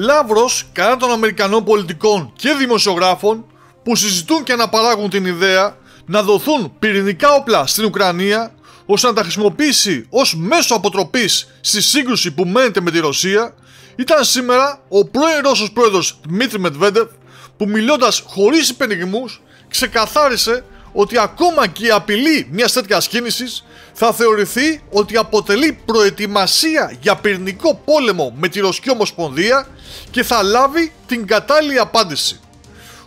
Λαύρος κατά των Αμερικανών πολιτικών και δημοσιογράφων που συζητούν και αναπαράγουν την ιδέα να δοθούν πυρηνικά όπλα στην Ουκρανία ώστε να τα χρησιμοποιήσει ως μέσο αποτροπής στη σύγκρουση που μένεται με τη Ρωσία, ήταν σήμερα ο πρώην Ρώσος πρόεδρος Δημήτρη Μετβέντεφ, που μιλώντας χωρίς υπενιγμούς ξεκαθάρισε ότι ακόμα και η απειλή μιας τέτοιας κίνησης θα θεωρηθεί ότι αποτελεί προετοιμασία για πυρηνικό πόλεμο με τη Ρωσική Ομοσπονδία και θα λάβει την κατάλληλη απάντηση.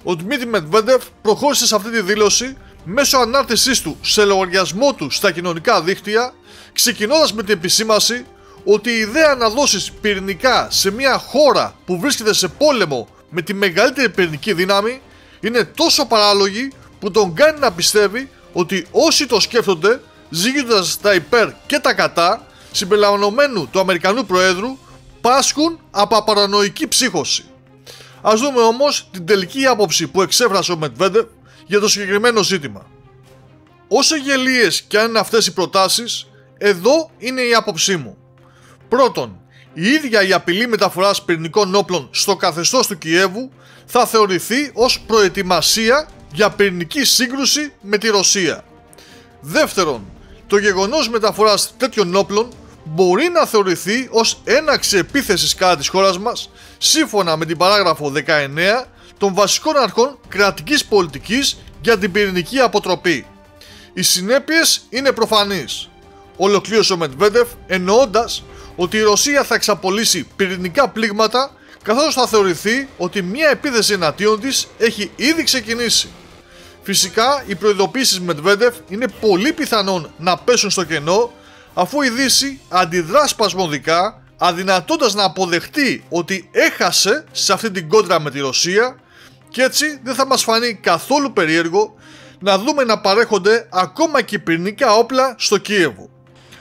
Ο Δημήτρη Μετβέντεφ προχώρησε σε αυτή τη δήλωση μέσω ανάρτησής του σε λογαριασμό του στα κοινωνικά δίκτυα, ξεκινώντας με την επισήμαση ότι η ιδέα να δώσεις πυρηνικά σε μια χώρα που βρίσκεται σε πόλεμο με τη μεγαλύτερη πυρηνική δύναμη είναι τόσο παράλογη που τον κάνει να πιστεύει ότι όσοι το σκέφτονται, ζυγίζοντας τα υπέρ και τα κατά, συμπεριλαμβανομένου του Αμερικανού Προέδρου, πάσχουν από απαρανοϊκή ψύχωση. Ας δούμε όμως την τελική άποψη που εξέφρασε ο Μετβέντεφ για το συγκεκριμένο ζήτημα. Όσο γελίες και αν είναι αυτές οι προτάσεις, εδώ είναι η άποψή μου. Πρώτον, η ίδια η απειλή μεταφοράς πυρηνικών όπλων στο καθεστώς του Κιέβου θα θεωρηθεί ως προετοιμασία για πυρηνική σύγκρουση με τη Ρωσία. Δεύτερον, το γεγονός μεταφοράς τέτοιων όπλων μπορεί να θεωρηθεί ως έναξη επίθεσης κατά της χώρας μας, σύμφωνα με την παράγραφο 19 των βασικών αρχών κρατικής πολιτικής για την πυρηνική αποτροπή. Οι συνέπειες είναι προφανείς, ολοκλήρωσε ο Μετβέντεφ, εννοώντας ότι η Ρωσία θα εξαπολύσει πυρηνικά πλήγματα, καθώς θα θεωρηθεί ότι μια επίθεση εναντίον της έχει ήδη ξεκινήσει. Φυσικά, οι προειδοποίησεις Μετβέντεφ είναι πολύ πιθανόν να πέσουν στο κενό, αφού η Δύση αντιδρά σπασμωδικά, αδυνατώντας να αποδεχτεί ότι έχασε σε αυτή την κόντρα με τη Ρωσία, και έτσι δεν θα μας φανεί καθόλου περίεργο να δούμε να παρέχονται ακόμα και πυρηνικά όπλα στο Κίεβο.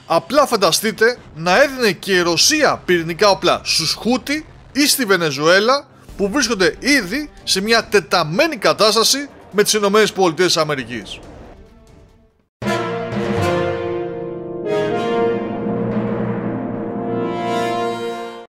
Απλά φανταστείτε να έδινε και η Ρωσία πυρηνικά όπλα στους Χούτι ή στη Βενεζουέλα, που βρίσκονται ήδη σε μια τεταμένη κατάσταση με τις ΗΠΑ.